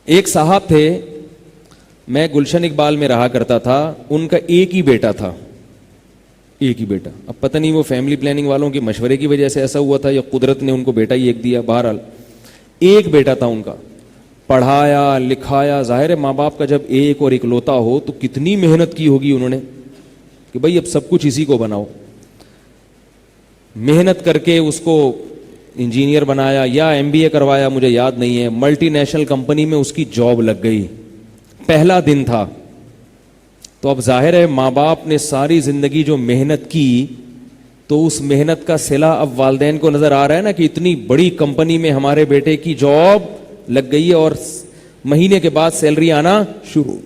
ایک صاحب تھے, میں گلشن اقبال میں رہا کرتا تھا, ان کا ایک ہی بیٹا تھا, ایک ہی بیٹا. اب پتہ نہیں وہ فیملی پلاننگ والوں کے مشورے کی وجہ سے ایسا ہوا تھا یا قدرت نے ان کو بیٹا ہی ایک دیا, بہرحال ایک بیٹا تھا ان کا. پڑھایا لکھایا, ظاہر ہے ماں باپ کا جب ایک اور اکلوتا ہو تو کتنی محنت کی ہوگی انہوں نے کہ بھائی اب سب کچھ اسی کو بناؤ. محنت کر کے اس کو انجینئر بنایا یا MBA کروایا, مجھے یاد نہیں ہے. ملٹی نیشنل کمپنی میں اس کی جاب لگ گئی, پہلا دن تھا. تو اب ظاہر ہے ماں باپ نے ساری زندگی جو محنت کی تو اس محنت کا صلہ اب والدین کو نظر آ رہا ہے نا کہ اتنی بڑی کمپنی میں ہمارے بیٹے کی جاب لگ گئی ہے اور مہینے کے بعد سیلری آنا شروع.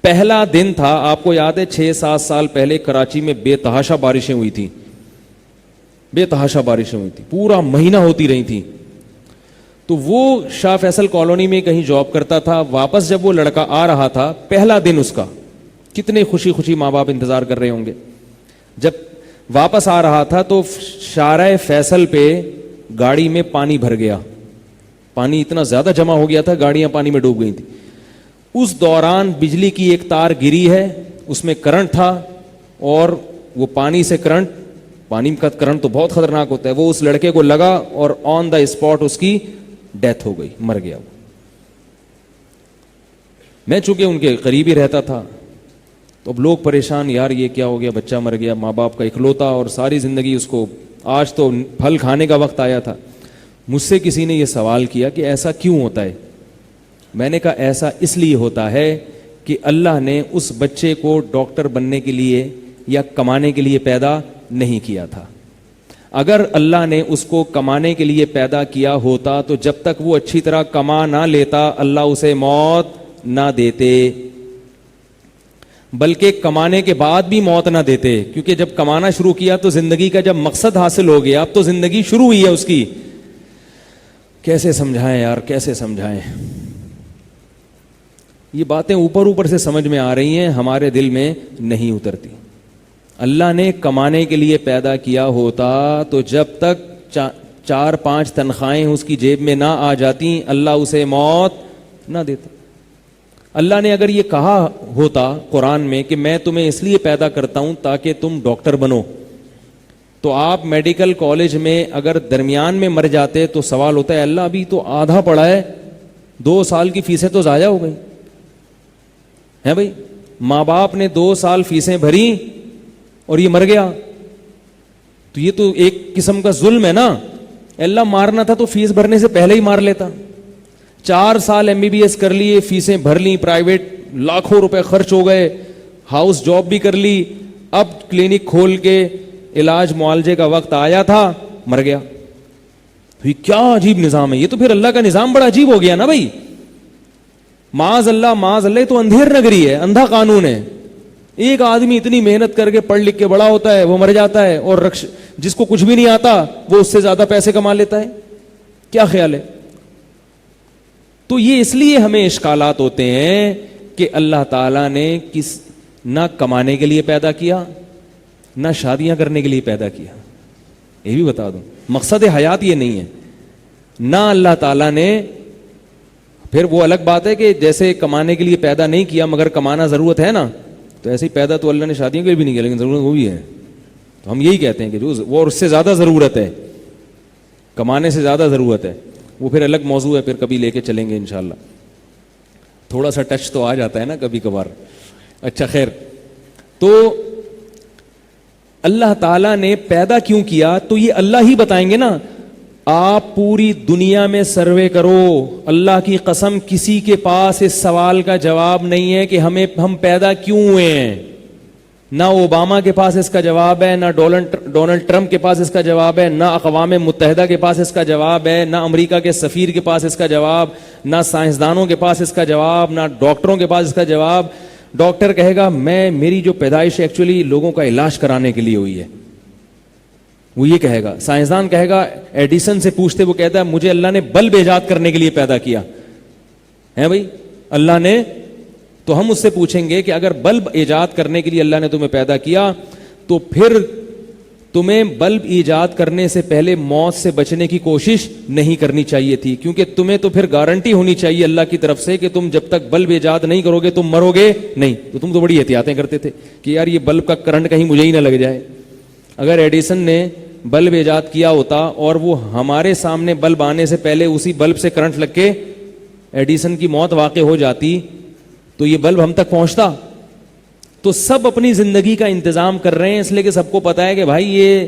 پہلا دن تھا, آپ کو یاد ہے 6-7 سال پہلے کراچی میں بے تحاشا بارشیں ہوئی تھیں, بے تحاشا بارشیں ہوئی تھیں, پورا مہینہ ہوتی رہی تھیں. تو وہ شاہ فیصل کالونی میں کہیں جاب کرتا تھا. واپس جب وہ لڑکا آ رہا تھا, پہلا دن اس کا, کتنے خوشی خوشی ماں باپ انتظار کر رہے ہوں گے. جب واپس آ رہا تھا تو شارع فیصل پہ گاڑی میں پانی بھر گیا, پانی اتنا زیادہ جمع ہو گیا تھا, گاڑیاں پانی میں ڈوب گئی تھیں. اس دوران بجلی کی ایک تار گری ہے, اس میں کرنٹ تھا اور وہ پانی سے کرنٹ, پانی کا کرنٹ تو بہت خطرناک ہوتا ہے, وہ اس لڑکے کو لگا اور آن دا اسپاٹ اس کی ڈیتھ ہو گئی, مر گیا وہ. میں چونکہ ان کے قریب ہی رہتا تھا تو اب لوگ پریشان, یار یہ کیا ہو گیا, بچہ مر گیا, ماں باپ کا اکلوتا اور ساری زندگی اس کو, آج تو پھل کھانے کا وقت آیا تھا. مجھ سے کسی نے یہ سوال کیا کہ ایسا کیوں ہوتا ہے. میں نے کہا ایسا اس لیے ہوتا ہے کہ اللہ نے اس بچے کو ڈاکٹر بننے کے لیے یا کمانے کے لیے پیدا نہیں کیا تھا. اگر اللہ نے اس کو کمانے کے لیے پیدا کیا ہوتا تو جب تک وہ اچھی طرح کما نہ لیتا اللہ اسے موت نہ دیتے, بلکہ کمانے کے بعد بھی موت نہ دیتے, کیونکہ جب کمانا شروع کیا تو زندگی کا جب مقصد حاصل ہو گیا, اب تو زندگی شروع ہوئی ہے اس کی. کیسے سمجھائیں یار, کیسے سمجھائیں. یہ باتیں اوپر اوپر سے سمجھ میں آ رہی ہیں, ہمارے دل میں نہیں اترتی. اللہ نے کمانے کے لیے پیدا کیا ہوتا تو جب تک 4-5 تنخواہیں اس کی جیب میں نہ آ جاتی اللہ اسے موت نہ دیتا. اللہ نے اگر یہ کہا ہوتا قرآن میں کہ میں تمہیں اس لیے پیدا کرتا ہوں تاکہ تم ڈاکٹر بنو, تو آپ میڈیکل کالج میں اگر درمیان میں مر جاتے تو سوال ہوتا ہے اللہ ابھی تو آدھا پڑھا ہے, 2 سال کی فیسیں تو ضائع ہو گئی ہیں بھائی. ماں باپ نے 2 سال فیسیں بھری اور یہ مر گیا, تو یہ تو ایک قسم کا ظلم ہے نا. اللہ مارنا تھا تو فیس بھرنے سے پہلے ہی مار لیتا. 4 سال MBBS کر لیے, فیسیں بھر لی, پرائیویٹ لاکھوں روپے خرچ ہو گئے, ہاؤس جاب بھی کر لی, اب کلینک کھول کے علاج معالجے کا وقت آیا تھا, مر گیا. تو یہ کیا عجیب نظام ہے, یہ تو پھر اللہ کا نظام بڑا عجیب ہو گیا نا بھائی. معاذ اللہ معاذ اللہ, تو اندھیر نگری ہے, اندھا قانون ہے. ایک آدمی اتنی محنت کر کے پڑھ لکھ کے بڑا ہوتا ہے, وہ مر جاتا ہے, اور جس کو کچھ بھی نہیں آتا وہ اس سے زیادہ پیسے کما لیتا ہے. کیا خیال ہے؟ تو یہ اس لیے ہمیں اشکالات ہوتے ہیں کہ اللہ تعالیٰ نے نہ کمانے کے لیے پیدا کیا, نہ شادیاں کرنے کے لیے پیدا کیا. یہ بھی بتا دوں, مقصد حیات یہ نہیں ہے. نہ اللہ تعالیٰ نے, پھر وہ الگ بات ہے کہ جیسے کمانے کے لیے پیدا نہیں کیا مگر کمانا ضرورت ہے نا, تو ایسے ہی پیدا تو اللہ نے شادیوں کے لیے بھی نہیں کیا, لیکن ضرورت وہ بھی ہے. تو ہم یہی کہتے ہیں کہ جو وہ اس سے زیادہ ضرورت ہے, کمانے سے زیادہ ضرورت ہے, وہ پھر الگ موضوع ہے, پھر کبھی لے کے چلیں گے انشاءاللہ. تھوڑا سا ٹچ تو آ جاتا ہے نا کبھی کبھار. اچھا خیر, تو اللہ تعالیٰ نے پیدا کیوں کیا تو یہ اللہ ہی بتائیں گے نا. آپ پوری دنیا میں سروے کرو, اللہ کی قسم کسی کے پاس اس سوال کا جواب نہیں ہے کہ ہم پیدا کیوں ہوئے ہیں. نہ اوباما کے پاس اس کا جواب ہے, نہ ڈونلڈ ٹرمپ کے پاس اس کا جواب ہے, نہ اقوام متحدہ کے پاس اس کا جواب ہے, نہ امریکہ کے سفیر کے پاس اس کا جواب, نہ سائنسدانوں کے پاس اس کا جواب, نہ ڈاکٹروں کے پاس اس کا جواب. ڈاکٹر کہے گا میری جو پیدائش ایکچولی لوگوں کا علاج کرانے کے لیے ہوئی ہے, وہ یہ کہے گا. سائنسدان کہے گا, ایڈیسن سے پوچھتے, وہ کہتا ہے مجھے اللہ نے بلب ایجاد کرنے کے لیے پیدا کیا ہے بھائی اللہ نے. تو ہم اس سے پوچھیں گے کہ اگر بلب ایجاد کرنے کے لیے اللہ نے تمہیں پیدا کیا تو پھر تمہیں بلب ایجاد کرنے سے پہلے موت سے بچنے کی کوشش نہیں کرنی چاہیے تھی، کیونکہ تمہیں تو پھر گارنٹی ہونی چاہیے اللہ کی طرف سے کہ تم جب تک بلب ایجاد نہیں کرو گے تم مرو گے نہیں. تو تم تو بڑی احتیاطیں کرتے تھے کہ یار یہ بلب کا کرنٹ کہیں مجھے ہی نہ لگ جائے. اگر ایڈیسن نے بلب ایجاد کیا ہوتا اور وہ ہمارے سامنے بلب آنے سے پہلے اسی بلب سے کرنٹ لگ کے ایڈیسن کی موت واقع ہو جاتی تو یہ بلب ہم تک پہنچتا. تو سب اپنی زندگی کا انتظام کر رہے ہیں اس لیے کہ سب کو پتا ہے کہ بھائی یہ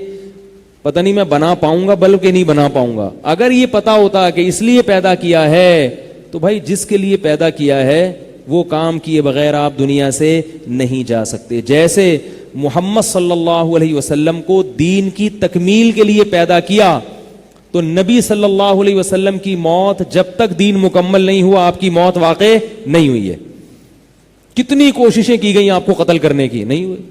پتہ نہیں میں بنا پاؤں گا بلب کہ نہیں بنا پاؤں گا. اگر یہ پتا ہوتا کہ اس لیے پیدا کیا ہے تو بھائی جس کے لیے پیدا کیا ہے وہ کام کیے بغیر آپ دنیا سے نہیں جا سکتے. جیسے محمد صلی اللہ علیہ وسلم کو دین کی تکمیل کے لیے پیدا کیا تو نبی صلی اللہ علیہ وسلم کی موت جب تک دین مکمل نہیں ہوا آپ کی موت واقع نہیں ہوئی ہے. کتنی کوششیں کی گئی آپ کو قتل کرنے کی, نہیں ہوئی.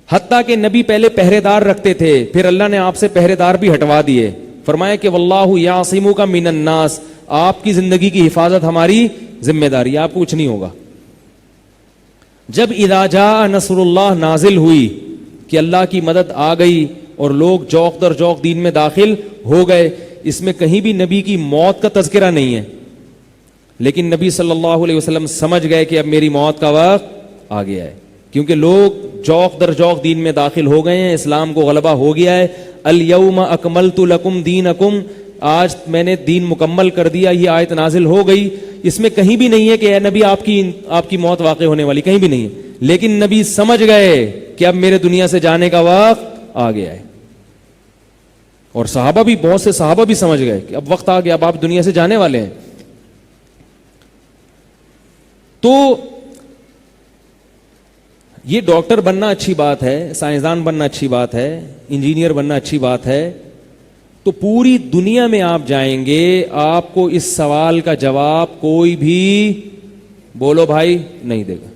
حتیٰ کہ نبی پہلے پہرے دار رکھتے تھے, پھر اللہ نے آپ سے پہرے دار بھی ہٹوا دیے, فرمایا کہ واللہ یعصمک من الناس, آپ کی زندگی کی حفاظت ہماری ذمہ داری, آپ کو کچھ نہیں ہوگا. جب اذا جاء نصر اللہ نازل ہوئی کہ اللہ کی مدد آ گئی اور لوگ جوق در جوق دین میں داخل ہو گئے, اس میں کہیں بھی نبی کی موت کا تذکرہ نہیں ہے, لیکن نبی صلی اللہ علیہ وسلم سمجھ گئے کہ اب میری موت کا وقت آ گیا ہے, کیونکہ لوگ جوق در جوق دین میں داخل ہو گئے ہیں, اسلام کو غلبہ ہو گیا ہے. الیوم اکملت لکم دینکم, آج میں نے دین مکمل کر دیا, یہ آیت نازل ہو گئی. اس میں کہیں بھی نہیں ہے کہ اے نبی آپ کی موت واقع ہونے والی, کہیں بھی نہیں ہے, لیکن نبی سمجھ گئے کہ اب میرے دنیا سے جانے کا وقت آ گیا ہے. اور صحابہ بھی, بہت سے صحابہ بھی سمجھ گئے کہ اب وقت آ گیا, اب آپ دنیا سے جانے والے ہیں. تو یہ ڈاکٹر بننا اچھی بات ہے, سائنسدان بننا اچھی بات ہے, انجینئر بننا اچھی بات ہے, تو پوری دنیا میں آپ جائیں گے, آپ کو اس سوال کا جواب کوئی بھی بولو بھائی نہیں دے گا.